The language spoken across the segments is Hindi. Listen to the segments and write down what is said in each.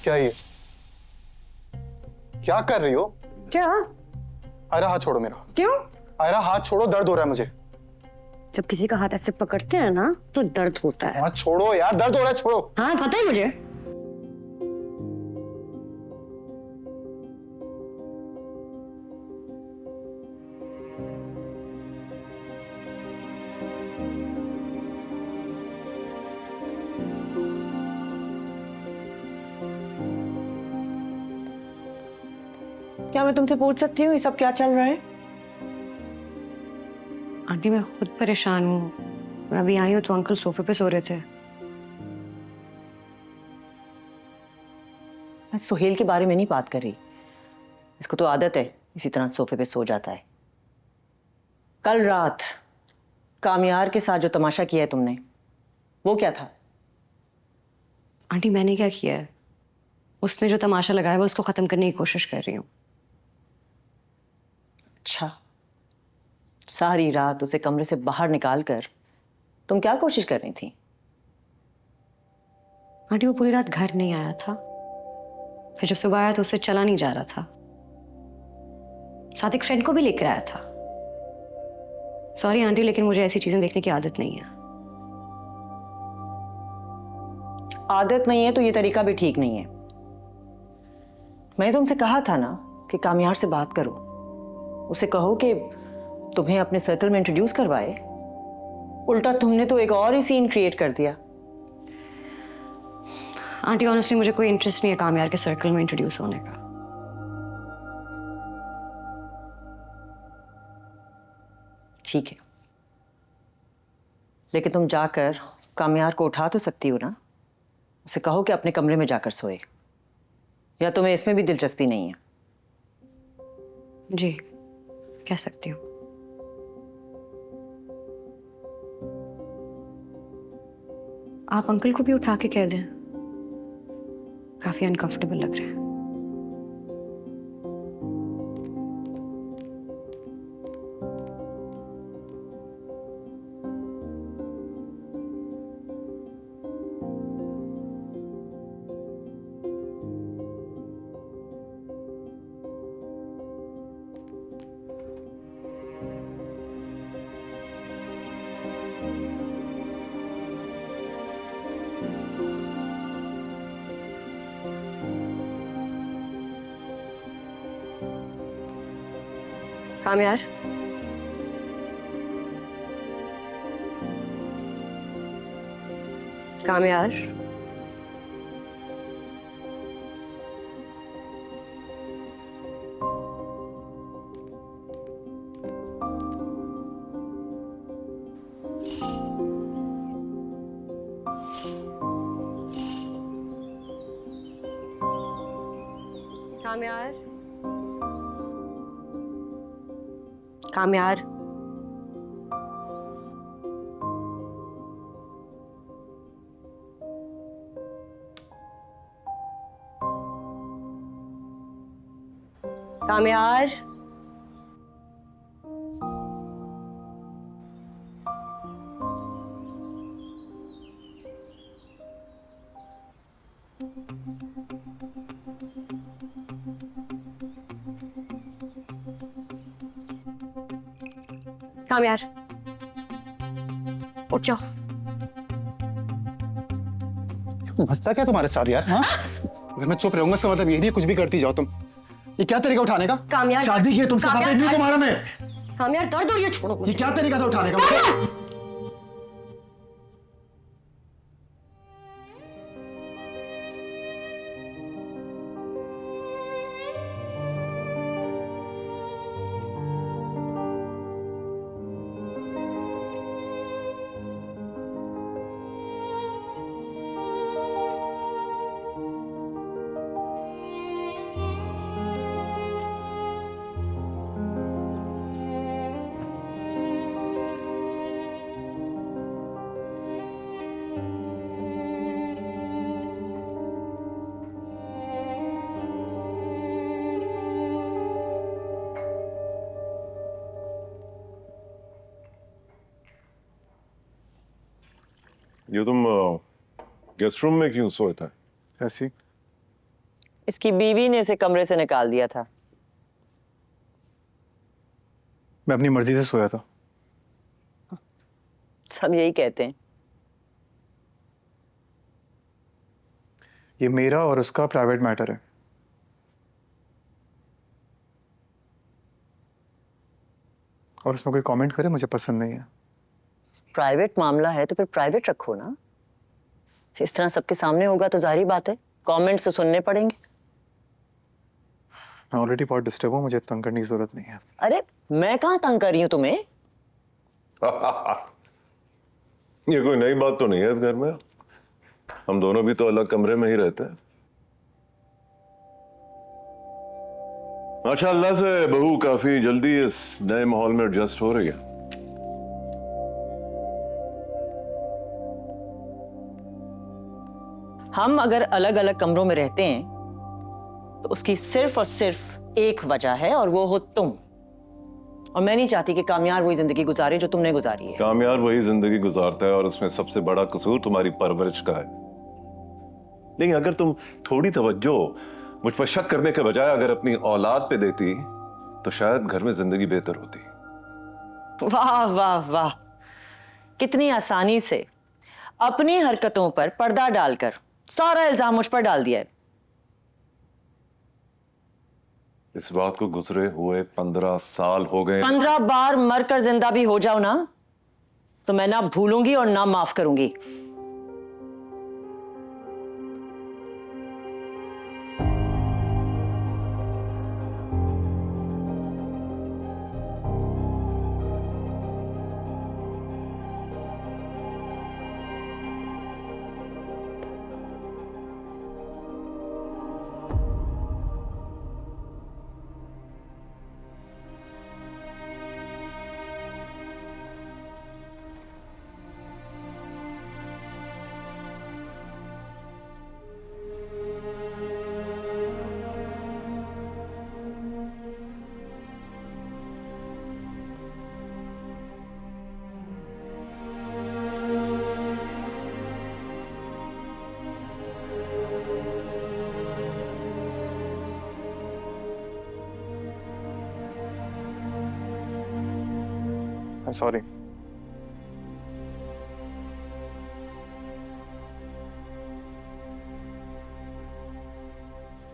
क्या ये? क्या कर रही हो? क्या? आयरा हाथ छोड़ो मेरा। क्यों? आयरा हाथ छोड़ो, दर्द हो रहा है मुझे। जब किसी का हाथ ऐसे पकड़ते हैं ना तो दर्द होता है। हाथ छोड़ो यार, दर्द हो रहा है, छोड़ो। हाँ पता है मुझे। क्या मैं तुमसे पूछ सकती हूँ ये सब क्या चल रहा है? आंटी मैं खुद परेशान हूँ। मैं अभी आई हूँ तो अंकल सोफे पे सो रहे थे। मैं सुहेल के बारे में नहीं बात कर रही। इसको तो आदत है इसी तरह सोफे पे सो जाता है। कल रात कामयार के साथ जो तमाशा किया है तुमने, वो क्या था? आंटी मैंने क्या किया है? उसने जो तमाशा लगाया वो उसको खत्म करने की कोशिश कर रही हूँ। अच्छा, सारी रात उसे कमरे से बाहर निकाल कर तुम क्या कोशिश कर रही थी? आंटी वो पूरी रात घर नहीं आया था। फिर जब सुबह आया तो उससे चला नहीं जा रहा था। साथ एक फ्रेंड को भी लेकर आया था। सॉरी आंटी लेकिन मुझे ऐसी चीजें देखने की आदत नहीं है। आदत नहीं है तो ये तरीका भी ठीक नहीं है। मैंने तुमसे कहा था ना कि कामयार से बात करो, उसे कहो कि तुम्हें अपने सर्कल में इंट्रोड्यूस करवाए। उल्टा तुमने तो एक और ही सीन क्रिएट कर दिया। आंटी ऑनेस्टली मुझे कोई इंटरेस्ट नहीं है कामयार के सर्कल में इंट्रोड्यूस होने का। ठीक है, लेकिन तुम जाकर कामयार को उठा तो सकती हो ना। उसे कहो कि अपने कमरे में जाकर सोए। या तुम्हें इसमें भी दिलचस्पी नहीं है? जी कह सकती हूँ। आप अंकल को भी उठा के कह दें। काफी अनकंफर्टेबल लग रहा है। कामयार कामयार कामयार कामयार कामयार कामयार उठ जाओ। मसला क्या तुम्हारे साथ यार? हाँ, अगर मैं चुप रहूंगा इसका मतलब ये नहीं है कुछ भी करती जाओ तुम। ये क्या तरीका उठाने का? कामयार शादी की है तुमसे, बात नहीं तुम्हारा में। कामयार दर्द और ये छोड़ो। ये क्या तरीका था उठाने का? ये तुम गेस्ट रूम में क्यों सोए थे? ऐसी इसकी बीवी ने इसे कमरे से निकाल दिया था। मैं अपनी मर्जी से सोया था। सब यही कहते हैं। ये मेरा और उसका प्राइवेट मैटर है। और उसमें कोई कमेंट करे मुझे पसंद नहीं है। प्राइवेट मामला है तो फिर प्राइवेट रखो ना। इस तरह सबके सामने होगा तो जाहिर बात है कमेंट्स तो सुनने पड़ेंगे। मैं ऑलरेडी बहुत डिस्टर्ब हूँ, मुझे तंग करने की जरूरत नहीं है। अरे मैं कहाँ तंग कर रही हूँ तुम्हें? ये कोई नई बात तो नहीं है इस घर में। हम दोनों भी तो अलग कमरे में ही रहते हैं। माशाअल्लाह से बहू काफी जल्दी इस नए माहौल में एडजस्ट हो रही है। हम अगर अलग अलग कमरों में रहते हैं तो उसकी सिर्फ और सिर्फ एक वजह है और वो हो तुम। और मैं नहीं चाहती कि कामयार वही जिंदगी गुजारे जो तुमने गुजारी है। कामयार वही जिंदगी गुजारता है और उसमें सबसे बड़ा कसूर तुम्हारी परवरिश का है। लेकिन अगर तुम थोड़ी तवज्जो मुझ पर शक करने के बजाय अगर अपनी औलाद पे देती तो शायद घर में जिंदगी बेहतर होती। वाह वाह वाह, कितनी आसानी से अपनी हरकतों पर पर्दा डालकर सारा इल्जाम मुझ पर डाल दिया है। इस बात को गुजरे हुए 15 साल हो गए। 15 बार मरकर जिंदा भी हो जाओ ना तो मैं ना भूलूंगी और ना माफ करूंगी। सॉरी।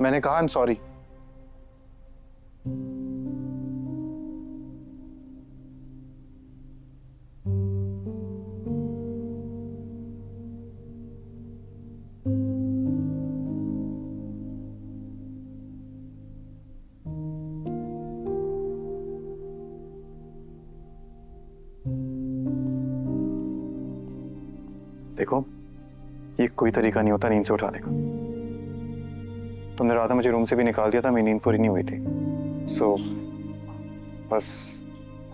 मैंने कहा आई एम सॉरी। देखो, ये कोई तरीका नहीं होता नींद से उठाने का। तुमने रात मुझे रूम से भी निकाल दिया था, मेरी नींद पूरी नहीं हुई थी। सो बस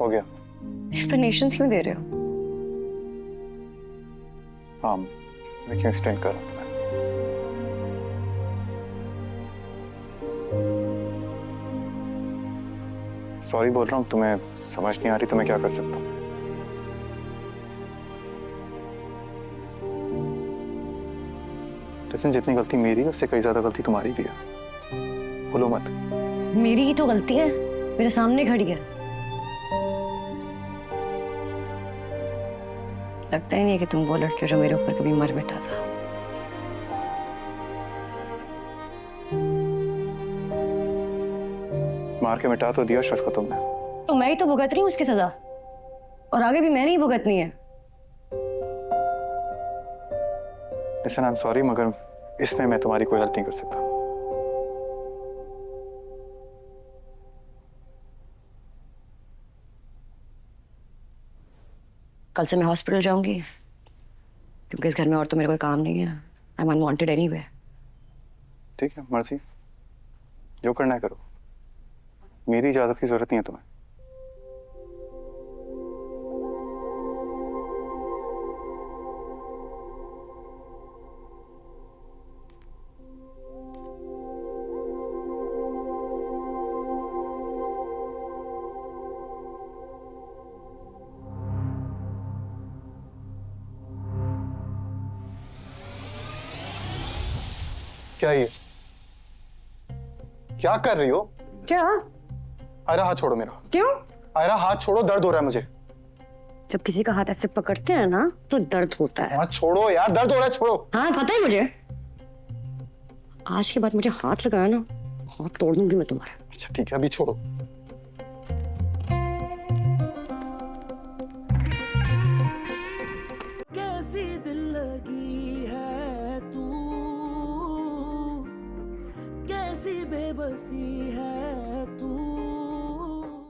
हो गया। एक्सप्लेनेशंस क्यों दे रहे हो? हाँ, मैं क्यों एक्सप्लेन कर रहा हूँ तुम्हें? सॉरी बोल रहा हूँ, तुम्हें समझ नहीं आ रही तो मैं क्या कर सकता हूँ। लेकिन जितनी गलती मेरी है उससे कई ज्यादा गलती तुम्हारी भी है। भूलो मत। मेरी ही तो गलती है, मेरे सामने खड़ी है। लगता ही नहीं है कि तुम वो लड़के हो जो मेरे ऊपर कभी मर मिटा था। मार के मिटा तो दिया शख्स को तुमने। तो मैं ही तो भुगत रही हूँ उसकी सजा, और आगे भी मैंने ही भुगतनी है। लिसन, आई एम सॉरी, मगर इसमें मैं तुम्हारी कोई हेल्प नहीं कर सकता। कल से मैं हॉस्पिटल जाऊंगी क्योंकि इस घर में और तो मेरे कोई काम नहीं है। I am unwanted anyway. ठीक है, मर्जी, जो करना है करो। मेरी इजाजत की जरूरत नहीं है तुम्हें। क्या ये? क्या कर रही हो? क्या? आयरा हाथ छोड़ो मेरा। क्यों? आयरा हाथ छोड़ो, दर्द हो रहा है मुझे। जब किसी का हाथ ऐसे पकड़ते हैं ना तो दर्द होता है। हाथ छोड़ो यार, दर्द हो रहा है, छोड़ो। हाँ पता है मुझे। आज के बाद मुझे हाथ लगाया ना, हाथ तोड़ दूंगी मैं तुम्हारा। अच्छा ठीक है, अभी छोड़ो। कैसी दिल लगी है तू, कैसी बेबसी है तू,